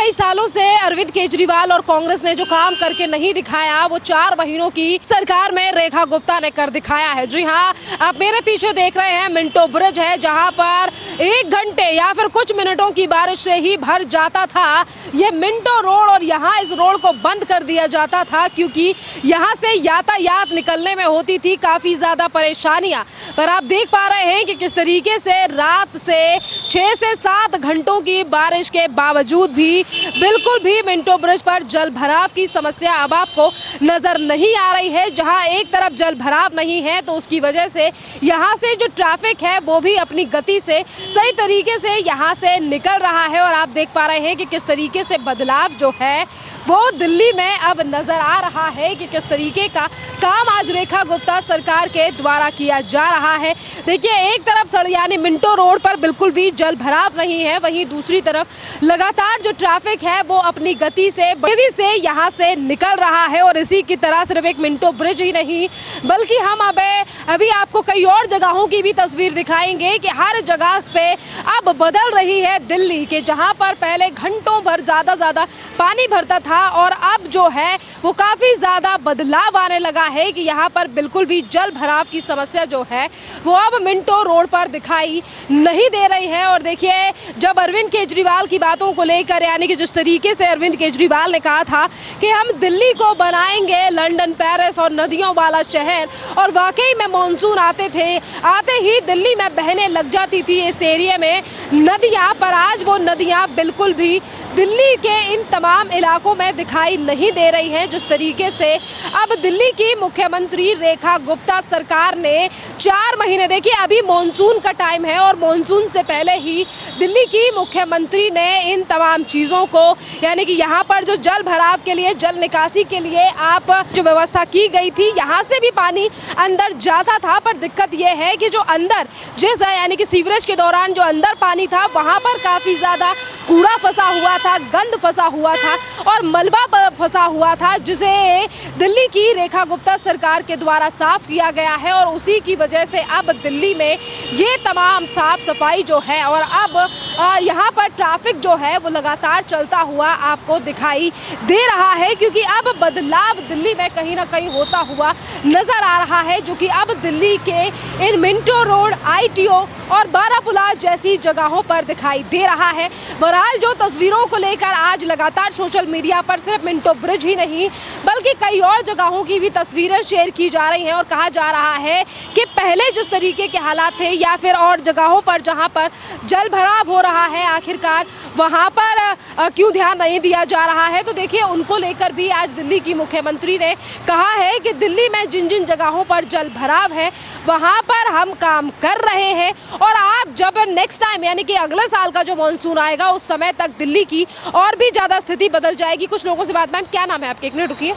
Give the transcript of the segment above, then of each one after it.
कई सालों से अरविंद केजरीवाल और कांग्रेस ने जो काम करके नहीं दिखाया वो 4 महीनों की सरकार में रेखा गुप्ता ने कर दिखाया है। जी हाँ, आप मेरे पीछे देख रहे हैं मिंटो ब्रिज है, जहां पर 1 घंटे या फिर कुछ मिनटों की बारिश से ही भर जाता था ये मिंटो रोड। और यहाँ इस रोड को बंद कर दिया जाता था क्योंकि यहाँ से यातायात निकलने में होती थी काफी ज्यादा परेशानियां। पर आप देख पा रहे हैं कि किस तरीके से रात से 6 से 7 घंटों की बारिश के बावजूद भी बिल्कुल भी मिंटो ब्रिज पर जल भराव की समस्या अब आपको नजर नहीं आ रही है। जहां एक तरफ जल भराव नहीं है तो उसकी वजह से यहां से जो ट्रैफिक है वो भी अपनी गति से सही तरीके से यहां से निकल रहा है। और आप देख पा रहे हैं कि किस तरीके से बदलाव जो है वो दिल्ली में अब नजर आ रहा है कि किस तरीके का काम आज रेखा गुप्ता सरकार के द्वारा किया जा रहा है। देखिए, एक तरफ यानी मिंटो रोड पर बिल्कुल भी जल भराव नहीं है, वहीं दूसरी तरफ लगातार जो ट्रैफिक है वो अपनी गति से तेजी से यहाँ से निकल रहा है। और इसी की तरह सिर्फ एक मिंटो ब्रिज ही नहीं बल्कि हम अभी आपको कई और जगहों की भी तस्वीर दिखाएंगे कि हर जगह पे अब बदल रही है दिल्ली के, जहाँ पर पहले घंटों भर ज्यादा पानी भरता था और अब जो है वो काफी ज्यादा बदलाव आने लगा है कि यहाँ पर बिल्कुल भी जल भराव की समस्या जो है वो अब मिंटो रोड पर दिखाई नहीं दे रही है। और देखिए, जब अरविंद केजरीवाल की बातों को लेकर यानी कि जिस तरीके से अरविंद केजरीवाल ने कहा था कि हम दिल्ली को बनाएंगे लंदन, पेरिस और नदियों वाला शहर, और वाकई में मानसून आते ही दिल्ली में बहने लग जाती थी इस एरिया में नदियाँ। पर आज वो नदियाँ बिल्कुल भी दिल्ली के इन तमाम इलाकों में दिखाई नहीं दे रही हैं। जिस तरीके से अब दिल्ली की मुख्यमंत्री रेखा गुप्ता सरकार ने 4 महीने, देखिए अभी मॉनसून का टाइम है और मॉनसून से पहले ही दिल्ली की मुख्यमंत्री ने इन तमाम चीज़ों को यानी कि यहाँ पर जो जल भराव के लिए, जल निकासी के लिए आप जो व्यवस्था की गई थी, यहाँ से भी पानी अंदर जाता था। पर दिक्कत यह है कि जो अंदर यानी कि सीवरेज के दौरान जो अंदर पानी था वहाँ पर काफ़ी ज़्यादा कूड़ा फंसा हुआ था, गंद फंसा हुआ था और मलबा फंसा हुआ था, जिसे दिल्ली की रेखा गुप्ता सरकार के द्वारा साफ किया गया है। और उसी की वजह से अब दिल्ली में ये तमाम साफ सफाई जो है और अब यहाँ पर ट्रैफिक जो है वो लगातार चलता हुआ आपको दिखाई दे रहा है, क्योंकि अब बदलाव दिल्ली में कहीं ना कहीं होता हुआ नजर आ रहा है, जो कि अब दिल्ली के इन मिंटो रोड, ITO और बारापुला जैसी जगहों पर दिखाई दे रहा है। बहरहाल जो तस्वीरों को लेकर आज लगातार सोशल मीडिया पर सिर्फ मिंटो ब्रिज ही नहीं बल्कि कई और जगहों की भी तस्वीरें शेयर की जा रही हैं और कहा जा रहा है कि पहले जिस तरीके के हालात थे या फिर और जगहों पर जहां पर जल भराव हो रहा है आखिरकार वहां पर क्यों ध्यान नहीं दिया जा रहा है। तो देखिए, उनको लेकर भी आज दिल्ली की मुख्यमंत्री ने कहा है कि दिल्ली में जिन जिन जगहों पर जल भराव है वहां पर हम काम कर रहे हैं और आप जब नेक्स्ट टाइम यानी कि अगले साल का जो मानसून आएगा उस समय तक दिल्ली की और भी ज़्यादा स्थिति बदल जाएगी। कुछ लोगों से बात, मैम क्या नाम है आपके? 1 मिनट रुकिए।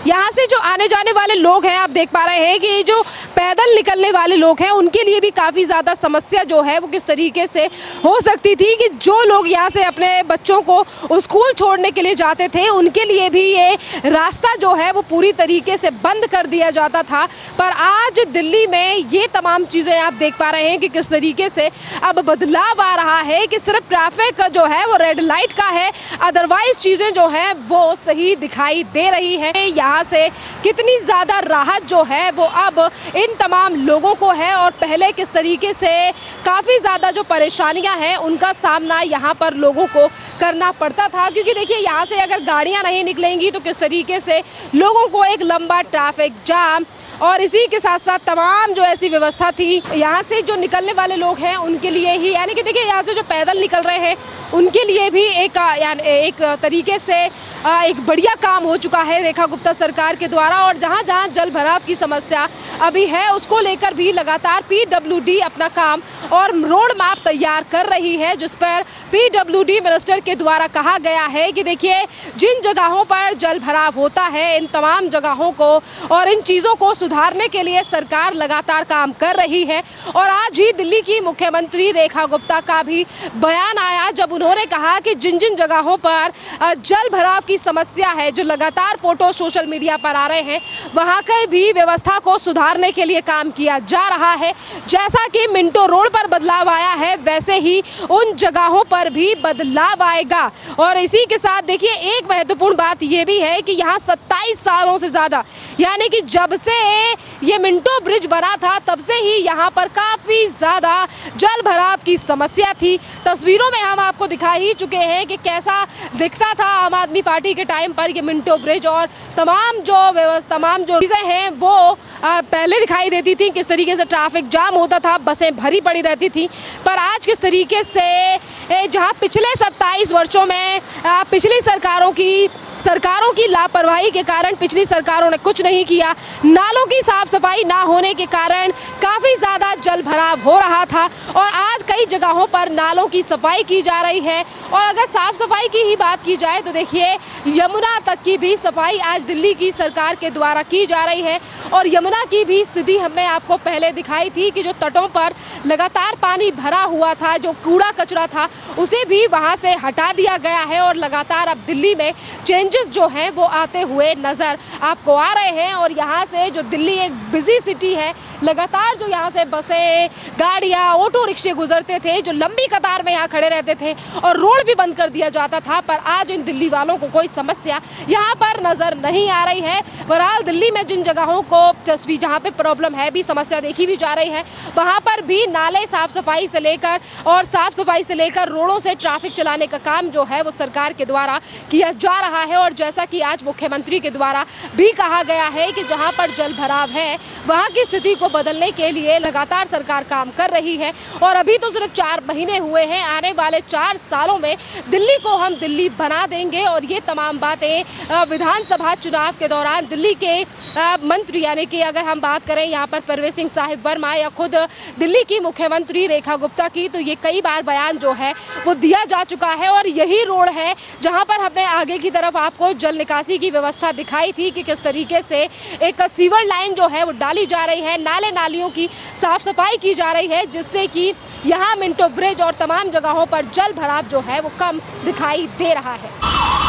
यहाँ से जो आने जाने वाले लोग हैं आप देख पा रहे हैं कि जो पैदल निकलने वाले लोग हैं उनके लिए भी काफ़ी ज़्यादा समस्या जो है वो किस तरीके से हो सकती थी कि जो लोग यहाँ से अपने बच्चों को स्कूल छोड़ने के लिए जाते थे उनके लिए भी ये रास्ता जो है वो पूरी तरीके से बंद कर दिया जाता था। पर आज दिल्ली में ये तमाम चीज़ें आप देख पा रहे हैं कि किस तरीके से अब बदलाव आ रहा है कि सिर्फ ट्रैफिक जो है वो रेड लाइट का है, अदरवाइज चीज़ें जो हैं वो सही दिखाई दे रही हैं। यहाँ से कितनी ज़्यादा राहत जो है वो अब इन तमाम लोगों को है और पहले किस तरीके से काफ़ी ज़्यादा जो परेशानियां हैं उनका सामना यहाँ पर लोगों को करना पड़ता था। क्योंकि देखिए, यहाँ से अगर गाड़ियाँ नहीं निकलेंगी तो किस तरीके से लोगों को एक लंबा ट्रैफिक जाम और इसी के साथ साथ तमाम जो ऐसी व्यवस्था थी यहाँ से जो निकलने वाले लोग हैं उनके लिए ही, यानी कि देखिए यहाँ से जो पैदल निकल रहे हैं उनके लिए भी एक तरीके से एक बढ़िया काम हो चुका है रेखा गुप्ता सरकार के द्वारा। और जहाँ जहाँ जल भराव की समस्या अभी है उसको लेकर भी लगातार PWD अपना काम और रोड मैप तैयार कर रही है, जिस पर PWD मिनिस्टर के द्वारा कहा गया है कि देखिए, जिन जगहों पर जल भराव होता है इन तमाम जगहों को और इन चीज़ों को सुधारने के लिए सरकार लगातार काम कर रही है। और आज ही दिल्ली की मुख्यमंत्री रेखा गुप्ता का भी बयान आया जब उन्होंने कहा कि जिन जिन जगहों पर जल भराव की समस्या है, जो लगातार फोटो सोशल मीडिया पर आ रहे हैं, वहाँ की भी व्यवस्था को सुधारने के लिए काम किया जा रहा है। जैसा कि मिंटो रोड पर बदलाव आया है, वैसे ही उन जगहों पर भी बदलाव आएगा। और इसी के साथ देखिए, एक महत्वपूर्ण बात यह भी है कि यहाँ 27 सालों से ज़्यादा, यानी कि जब से ये मिंटो ब्रिज बना था तब से ही यहाँ पर काफ़ी ज़्यादा जल भराव की समस्या थी। तस्वीरों में हम आपको दिखा ही चुके हैं कि कैसा दिखता था आम आदमी पार्टी के टाइम पर ये मिंटो ब्रिज, और तमाम जो चीज़ें हैं वो पहले दिखाई देती थी, किस तरीके से ट्रैफिक जाम होता था, बसें भरी पड़ी रहती थी। पर आज किस तरीके से जहां पिछले 27 वर्षों में पिछली सरकारों की लापरवाही के कारण पिछली सरकारों ने कुछ नहीं किया, नालों की साफ सफाई ना होने के कारण काफ़ी ज़्यादा जल भराव हो रहा था, और आज कई जगहों पर नालों की सफाई की जा रही है। और अगर साफ सफाई की ही बात की जाए तो देखिए, यमुना तक की भी सफाई आज दिल्ली की सरकार के द्वारा की जा रही है। और यमुना की भी स्थिति हमने आपको पहले दिखाई थी कि जो तटों पर लगातार पानी भरा हुआ था, जो कूड़ा कचरा था, उसे भी वहां से हटा दिया गया है। और लगातार अब दिल्ली में चेंजेस जो हैं वो आते हुए नज़र आपको आ रहे हैं। और यहाँ से जो दिल्ली एक बिजी सिटी है, लगातार जो यहाँ से बसें, गाड़ियाँ, ऑटो रिक्शे गुजरते थे, जो लंबी कतार में यहाँ खड़े रहते थे और रोड भी बंद कर दिया जाता था, पर आज इन दिल्ली वालों को कोई समस्या यहाँ पर नज़र नहीं आ रही है। बहरहाल दिल्ली में जिन जगहों को तस्वीर जहाँ पे प्रॉब्लम है, भी समस्या देखी भी जा रही है, वहाँ पर भी नाले साफ सफाई से लेकर रोडों से ट्रैफिक चलाने का काम जो है वो सरकार के द्वारा किया जा रहा है। और जैसा कि आज मुख्यमंत्री के द्वारा भी कहा गया है कि जहाँ पर जल भराव है वहाँ की स्थिति को बदलने के लिए लगातार सरकार काम कर रही है। और अभी तो सिर्फ 4 महीने हुए हैं, आने वाले 4 सालों में दिल्ली को हम दिल्ली बना देंगे। और ये तमाम बातें विधानसभा चुनाव के दौरान दिल्ली के मंत्री, यानी कि अगर हम बात करें यहाँ पर परवेज सिंह साहिब वर्मा या खुद दिल्ली की मुख्यमंत्री रेखा गुप्ता की, तो ये कई बार बयान जो है वो दिया जा चुका है। और यही रोड है जहाँ पर हमने आगे की तरफ आपको जल निकासी की व्यवस्था दिखाई थी कि किस तरीके से एक सीवर लाइन जो है वो डाली जा रही है, नाले नालियों की साफ सफाई की जा रही है, जिससे कि यहाँ मिंटो ब्रिज और तमाम जगहों पर जल भराव जो है वो कम दिखाई दे रहा है।